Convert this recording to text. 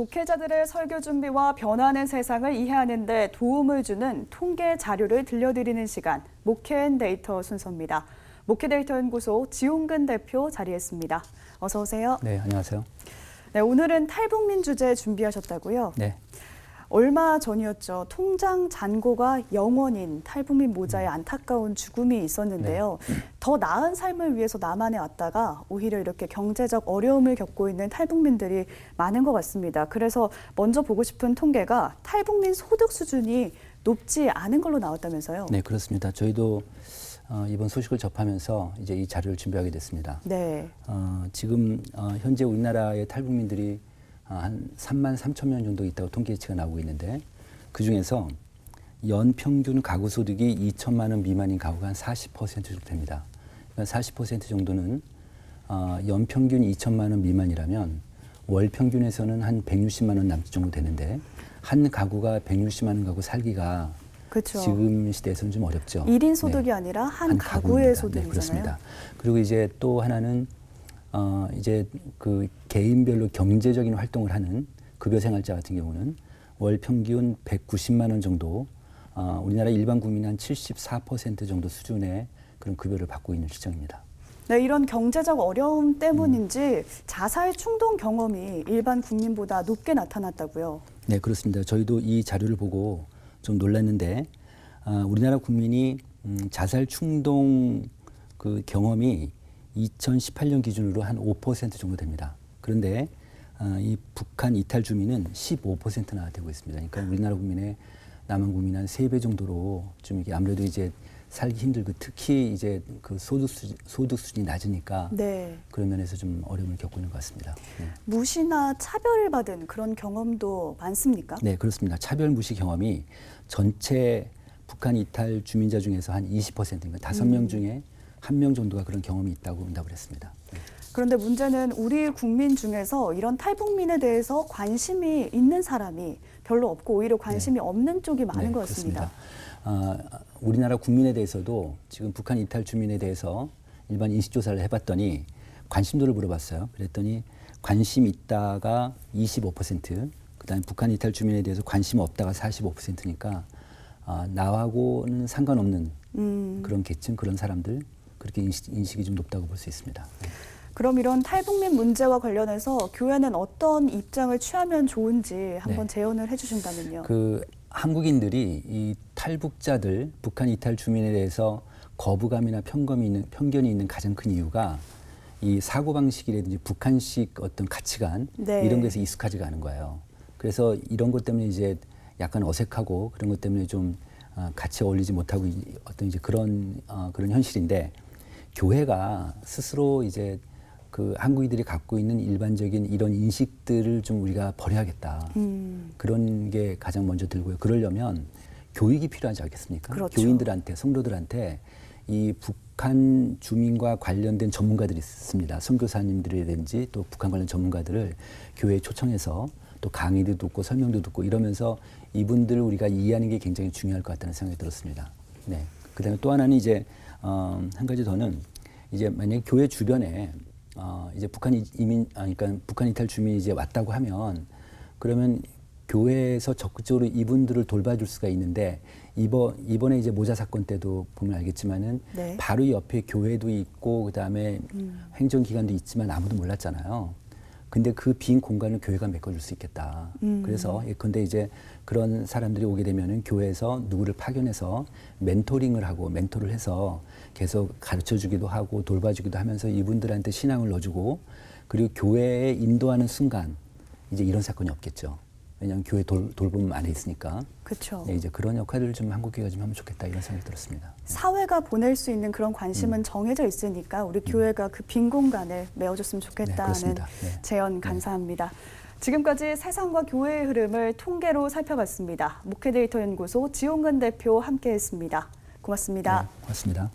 목회자들의 설교 준비와 변화하는 세상을 이해하는 데 도움을 주는 통계 자료를 들려드리는 시간, 목회앤데이터 순서입니다. 목회데이터연구소 지용근 대표 자리했습니다. 어서 오세요. 네, 안녕하세요. 네, 오늘은 탈북민 주제 준비하셨다고요? 네. 얼마 전이었죠. 통장 잔고가 0원인 탈북민 모자의 안타까운 죽음이 있었는데요. 네. 더 나은 삶을 위해서 남한에 왔다가 오히려 이렇게 경제적 어려움을 겪고 있는 탈북민들이 많은 것 같습니다. 그래서 먼저 보고 싶은 통계가 탈북민 소득 수준이 높지 않은 걸로 나왔다면서요? 네, 그렇습니다. 저희도 이번 소식을 접하면서 이제 이 자료를 준비하게 됐습니다. 네. 지금 현재 우리나라의 탈북민들이 한 3만 3천 명 정도 있다고 통계치가 나오고 있는데 그중에서 연평균 가구 소득이 2천만 원 미만인 가구가 한 40% 정도 됩니다. 그러니까 40% 정도는 연평균 2천만 원 미만이라면 월 평균에서는 한 160만 원 남짓 정도 되는데 한 가구가 160만 원 가구 살기가 그렇죠. 지금 시대에서는 좀 어렵죠. 1인 소득이 아니라 한 가구의 소득이잖아요. 네, 그렇습니다. 그리고 이제 또 하나는 이제 그 개인별로 경제적인 활동을 하는 급여생활자 같은 경우는 월 평균 190만 원 정도, 우리나라 일반 국민 한 74% 정도 수준의 그런 급여를 받고 있는 실정입니다. 네, 이런 경제적 어려움 때문인지 자살 충동 경험이 일반 국민보다 높게 나타났다고요? 네, 그렇습니다. 저희도 이 자료를 보고 좀 놀랐는데 우리나라 국민이 자살 충동 그 경험이 2018년 기준으로 한 5% 정도 됩니다. 그런데 이 북한 이탈 주민은 15%나 되고 있습니다. 그러니까 우리나라 국민의 남한 국민 한 3배 정도로 좀 이게 아무래도 이제 살기 힘들고 특히 이제 그 소득 수준이 낮으니까 네. 그런 면에서 좀 어려움을 겪고 있는 것 같습니다. 네. 무시나 차별을 받은 그런 경험도 많습니까? 네, 그렇습니다. 차별 무시 경험이 전체 북한 이탈 주민자 중에서 한 20%인가 5명 중에 1명 정도가 그런 경험이 있다고 응답을 했습니다. 네. 그런데 문제는 우리 국민 중에서 이런 탈북민에 대해서 관심이 있는 사람이 별로 없고 오히려 관심이 없는 쪽이 많은 네, 것 같습니다. 우리나라 국민에 대해서도 지금 북한 이탈 주민에 대해서 일반 인식조사를 해봤더니 관심도를 물어봤어요. 그랬더니 관심 있다가 25%, 그다음에 북한 이탈 주민에 대해서 관심 없다가 45%니까 나하고는 상관없는 그런 계층, 그런 사람들 그렇게 인식이 좀 높다고 볼 수 있습니다. 네. 그럼 이런 탈북민 문제와 관련해서 교회는 어떤 입장을 취하면 좋은지 한번 제언을 해주신다면요. 그 한국인들이 이 탈북자들, 북한 이탈 주민에 대해서 거부감이나 편견이 있는 가장 큰 이유가 이 사고방식이라든지 북한식 어떤 가치관 네. 이런 것에 익숙하지가 않은 거예요. 그래서 이런 것 때문에 이제 약간 어색하고 그런 것 때문에 좀 같이 어울리지 못하고 어떤 이제 그런 현실인데 교회가 스스로 이제 그 한국인들이 갖고 있는 일반적인 이런 인식들을 좀 우리가 버려야겠다. 그런 게 가장 먼저 들고요. 그러려면 교육이 필요하지 않겠습니까? 그렇죠. 교인들한테, 성도들한테 이 북한 주민과 관련된 전문가들이 있습니다. 선교사님들이라든지 또 북한 관련 전문가들을 교회에 초청해서 또 강의도 듣고 설명도 듣고 이러면서 이분들을 우리가 이해하는 게 굉장히 중요할 것 같다는 생각이 들었습니다. 네. 그다음에 또 하나는 이제 한 가지 더는 이제 만약에 교회 주변에 이제 그러니까 북한 이탈 주민이 이제 왔다고 하면 그러면 교회에서 적극적으로 이분들을 돌봐줄 수가 있는데 이번에 이제 모자 사건 때도 보면 알겠지만은 네. 바로 옆에 교회도 있고 그다음에 행정기관도 있지만 아무도 몰랐잖아요. 근데 그 빈 공간을 교회가 메꿔줄 수 있겠다. 그래서 예컨대 이제 그런 사람들이 오게 되면은 교회에서 누구를 파견해서 멘토링을 하고 멘토를 해서 계속 가르쳐주기도 하고 돌봐주기도 하면서 이분들한테 신앙을 넣어주고 그리고 교회에 인도하는 순간 이제 이런 사건이 없겠죠. 왜냐하면 교회 돌봄 안에 있으니까. 그렇죠. 네, 이제 그런 역할을 좀 한국교회가 좀 하면 좋겠다 이런 생각이 들었습니다. 사회가 보낼 수 있는 그런 관심은 정해져 있으니까 우리 교회가 그 빈 공간을 메워줬으면 좋겠다는 제언 감사합니다. 지금까지 세상과 교회의 흐름을 통계로 살펴봤습니다. 목회데이터 연구소 지용근 대표 함께했습니다. 고맙습니다. 네, 고맙습니다.